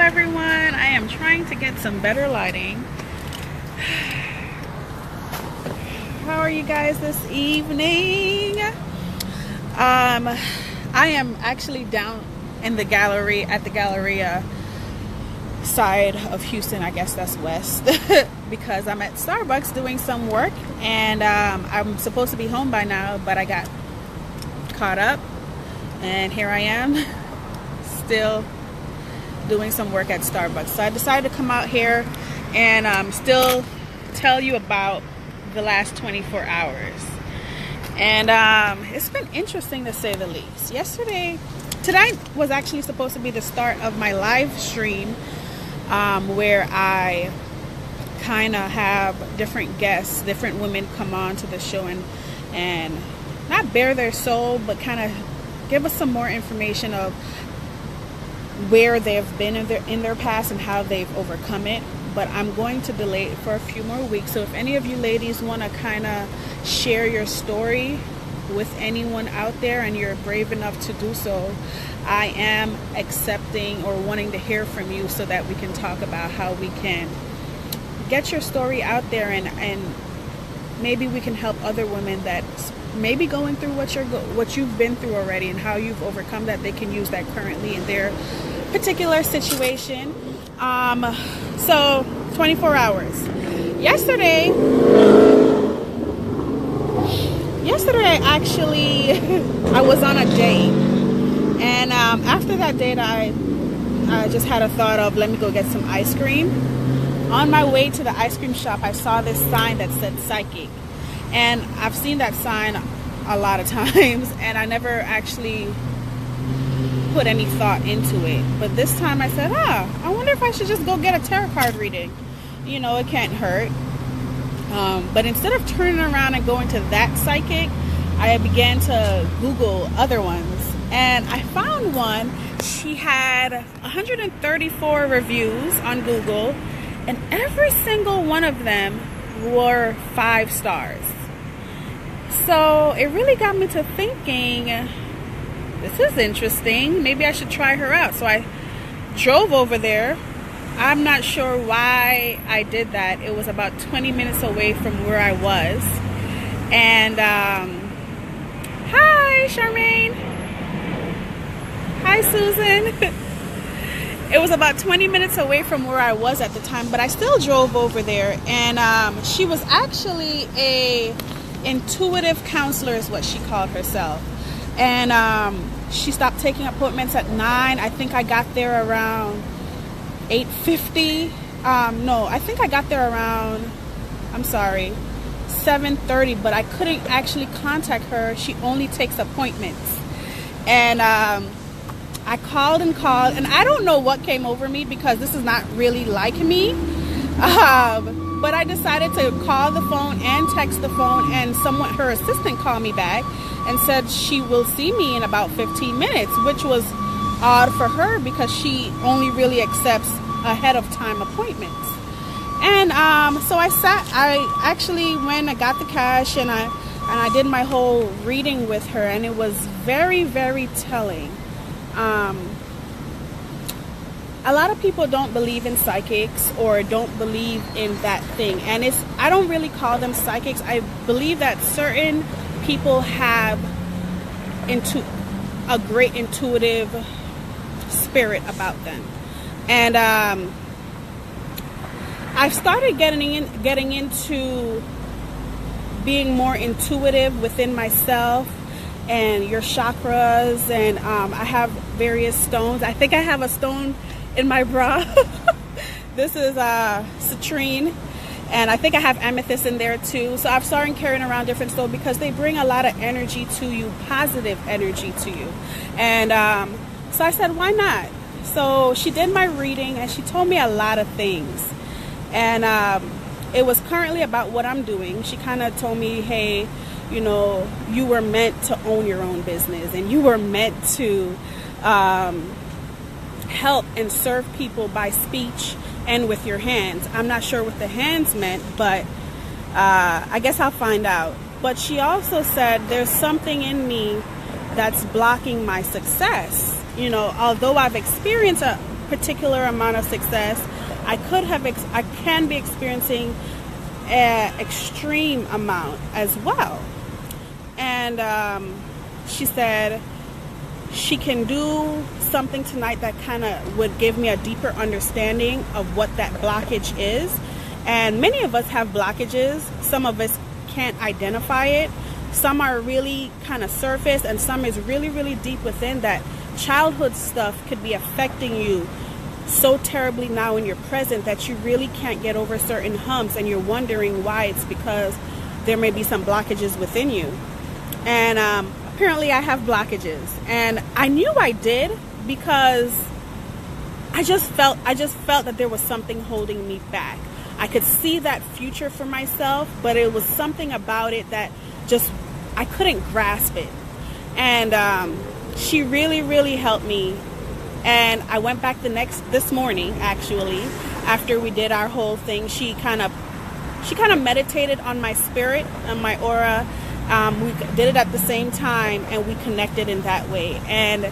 everyone. I am trying to get some better lighting. How are you guys this evening? I am actually down in the gallery at the Galleria side of Houston. I guess that's west because I'm at Starbucks doing some work, and I'm supposed to be home by now, but I got caught up, and here I am still doing some work at Starbucks. So I decided to come out here and still tell you about the last 24 hours. And it's been interesting to say the least. Tonight was actually supposed to be the start of my live stream where I kind of have different guests, different women come on to the show and not bare their soul, but kind of give us some more information of where they've been in their past and how they've overcome it. But I'm going to delay it for a few more weeks. So if any of you ladies want to kind of share your story with anyone out there and you're brave enough to do so, I am accepting or wanting to hear from you so that we can talk about how we can get your story out there, and maybe we can help other women that maybe going through what you've been through already and how you've overcome that. They can use that currently in their particular situation. So 24 hours. Yesterday actually I was on a date, and after that date I just had a thought of, let me go get some ice cream. On my way to the ice cream shop, I saw this sign that said psychic, and I've seen that sign a lot of times and I never actually put any thought into it. But this time I said, I wonder if I should just go get a tarot card reading. You know, it can't hurt. But instead of turning around and going to that psychic, I began to Google other ones, and I found one. She had 134 reviews on Google, and every single one of them were 5 stars. So it really got me to thinking, this is interesting. Maybe I should try her out. So I drove over there. I'm not sure why I did that. It was about 20 minutes away from where I was. And hi, Charmaine. Hi, Susan. It was about 20 minutes away from where I was at the time, but I still drove over there. And she was actually a intuitive counselor is what she called herself. And she stopped taking appointments at 9. I think I got there around 8:50. No, I think I got there around, 7:30, but I couldn't actually contact her. She only takes appointments. And I called, and I don't know what came over me, because this is not really like me. But I decided to call the phone and text the phone, and her assistant called me back and said she will see me in about 15 minutes, which was odd for her because she only really accepts ahead of time appointments. And so I actually went, I got the cash, and I did my whole reading with her, and it was very, very telling. A lot of people don't believe in psychics or don't believe in that thing, and I don't really call them psychics. I believe that certain people have a great intuitive spirit about them. And I've started getting into being more intuitive within myself and your chakras, and I have various stones. I think I have a stone in my bra. This is citrine, and I think I have amethyst in there too. So I've started carrying around different stones because they bring a lot of energy to you, positive energy to you. And so I said, why not? So she did my reading, and she told me a lot of things, and it was currently about what I'm doing. She kind of told me, hey, you know, you were meant to own your own business, and you were meant to help and serve people by speech and with your hands. I'm not sure what the hands meant, but I guess I'll find out. But she also said there's something in me that's blocking my success. You know, although I've experienced particular amount of success, I can be experiencing an extreme amount as well. And she said she can do something tonight that kind of would give me a deeper understanding of what that blockage is. And many of us have blockages. Some of us can't identify it. Some are really kind of surface, and some is really, really deep within. That childhood stuff could be affecting you so terribly now in your present that you really can't get over certain humps, and you're wondering why. It's because there may be some blockages within you. And apparently I have blockages, and I knew I did because I just felt that there was something holding me back. I could see that future for myself, but it was something about it that just I couldn't grasp it. And she really, really helped me. And I went back this morning, actually, after we did our whole thing. She kind of meditated on my spirit and my aura. We did it at the same time, and we connected in that way. And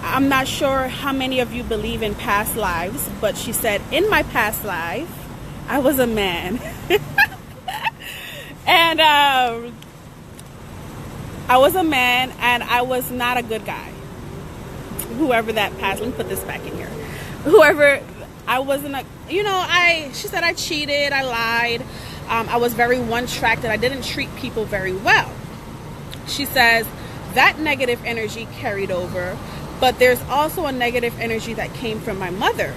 I'm not sure how many of you believe in past lives, but she said, in my past life, I was a man. And I was a man, and I was not a good guy. Whoever that passed, let me put this back in here. Whoever, I wasn't she said I cheated, I lied. I was very one-tracked, and I didn't treat people very well. She says that negative energy carried over, but there's also a negative energy that came from my mother.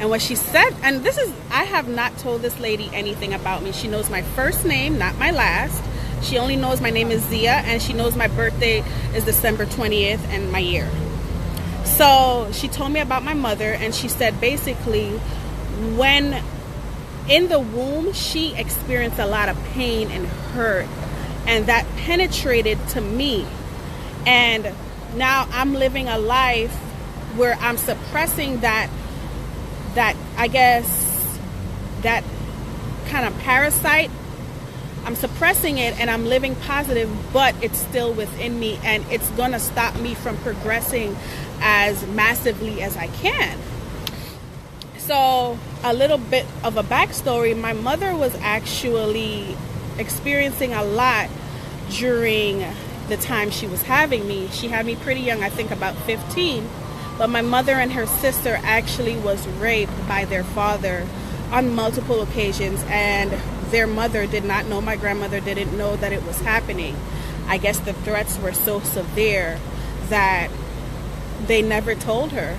And what she said, and I have not told this lady anything about me. She knows my first name, not my last. She only knows my name is Zia, and she knows my birthday is December 20th and my year. So she told me about my mother, and she said basically when in the womb, she experienced a lot of pain and hurt, and that penetrated to me. And now I'm living a life where I'm suppressing that I guess that kind of parasite. I'm suppressing it, and I'm living positive, but it's still within me, and it's gonna stop me from progressing as massively as I can. So a little bit of a backstory, my mother was actually experiencing a lot during the time she was having me. She had me pretty young, I think about 15, but my mother and her sister actually was raped by their father on multiple occasions, and their mother did not know, my grandmother didn't know that it was happening. I guess the threats were so severe that they never told her,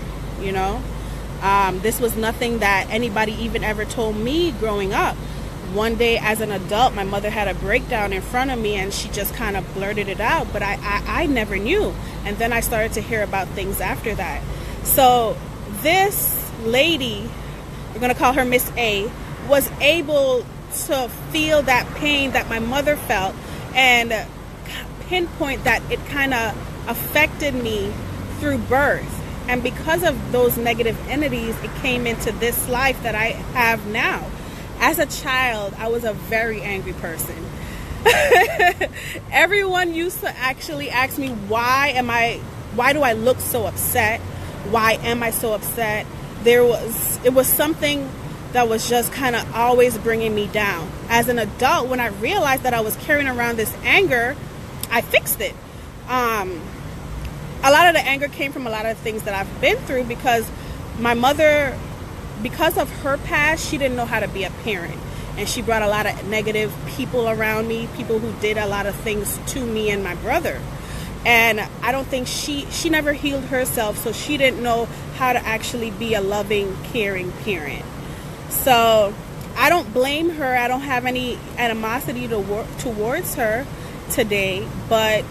This was nothing that anybody even ever told me growing up. One day as an adult, my mother had a breakdown in front of me, and she just kind of blurted it out, but I never knew. And then I started to hear about things after that. So this lady, we're going to call her Miss A, was able to feel that pain that my mother felt and pinpoint that it kind of affected me through birth. And because of those negative entities, it came into this life that I have now. As a child, I was a very angry person. Everyone used to actually ask me, why do I look so upset? Why am I so upset? It was something that was just kind of always bringing me down. As an adult, when I realized that I was carrying around this anger, I fixed it. A lot of the anger came from a lot of things that I've been through, because my mother, because of her past, she didn't know how to be a parent. And she brought a lot of negative people around me, people who did a lot of things to me and my brother. And I don't think she never healed herself, so she didn't know how to actually be a loving, caring parent. So I don't blame her. I don't have any animosity towards her today, but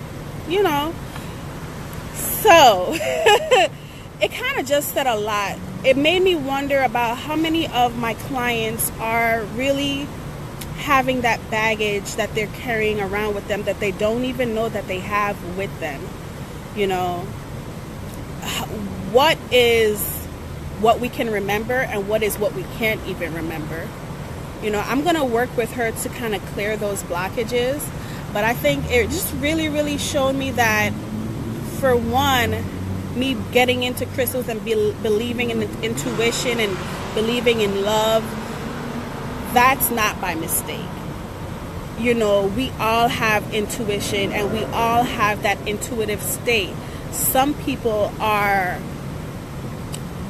so it kind of just said a lot. It made me wonder about how many of my clients are really having that baggage that they're carrying around with them that they don't even know that they have with them. What is what we can remember and what is what we can't even remember. I'm going to work with her to kind of clear those blockages, but I think it just really, really showed me that, for one, me getting into crystals and believing in intuition and believing in love, that's not by mistake. You know, we all have intuition and we all have that intuitive state. Some people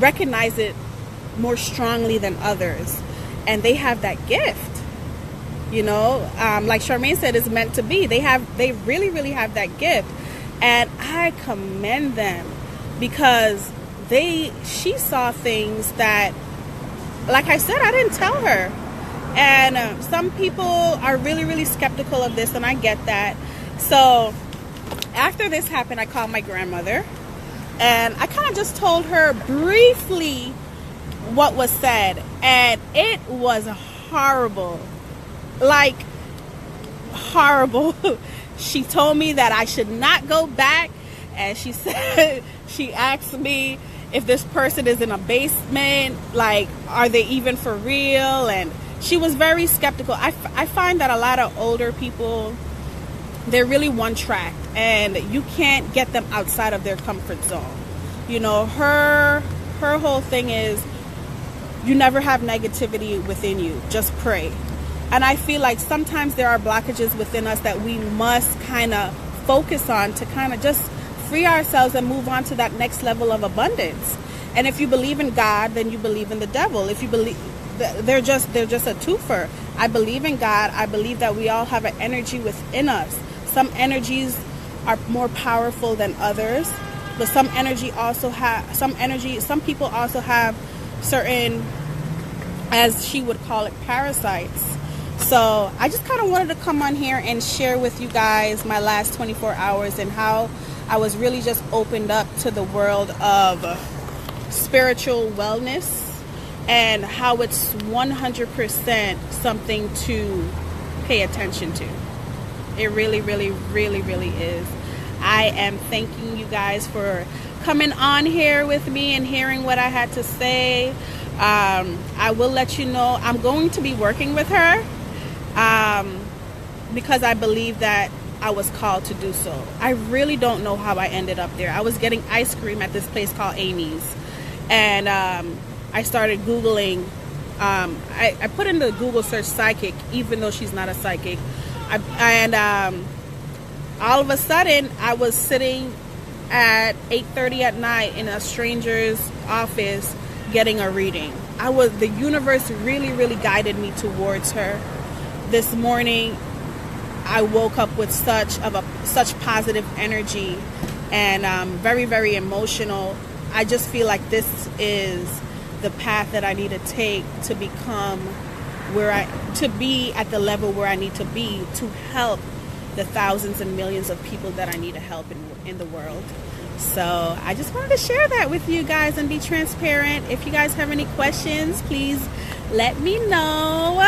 recognize it more strongly than others, and they have that gift. You know, like Charmaine said, it's meant to be. They really, really have that gift, and I commend them because she saw things that, like I said, I didn't tell her. And some people are really, really skeptical of this, and I get that. So after this happened, I called my grandmother, and I kind of just told her briefly what was said, and it was horrible. Like, horrible. She told me that I should not go back, and she said, she asked me if this person is in a basement, like, are they even for real? And she was very skeptical. I find that a lot of older people, they're really one track, and you can't get them outside of their comfort zone. You know, her whole thing is, you never have negativity within you, just pray. And I feel like sometimes there are blockages within us that we must kind of focus on to kind of just free ourselves and move on to that next level of abundance. And if you believe in God, then you believe in the devil. If you believe, they're just a twofer. I believe in God. I believe that we all have an energy within us. Some energies are more powerful than others, but some people also have certain, as she would call it, parasites. So I just kind of wanted to come on here and share with you guys my last 24 hours and how I was really just opened up to the world of spiritual wellness, and how it's 100% something to pay attention to. It really, really, really, really is. I am thanking you guys for coming on here with me and hearing what I had to say. I will let you know I'm going to be working with her because I believe that I was called to do so. I really don't know how I ended up there. I was getting ice cream at this place called Amy's, and I started Googling. I put in the Google search psychic, even though she's not a psychic. All of a sudden, I was sitting at 8:30 at night in a stranger's office getting a reading. The universe really, really guided me towards her. This morning, I woke up with such positive energy, and very, very emotional. I just feel like this is the path that I need to take to become to be at the level where I need to be to help the thousands and millions of people that I need to help in the world. So I just wanted to share that with you guys and be transparent. If you guys have any questions, please let me know.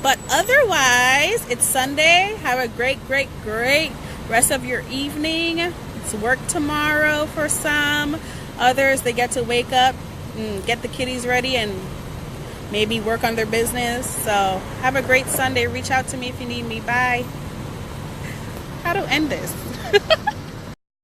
But otherwise, it's Sunday. Have a great, great, great rest of your evening. It's work tomorrow for some. Others, they get to wake up and get the kiddies ready and maybe work on their business. So have a great Sunday. Reach out to me if you need me. Bye. How to end this?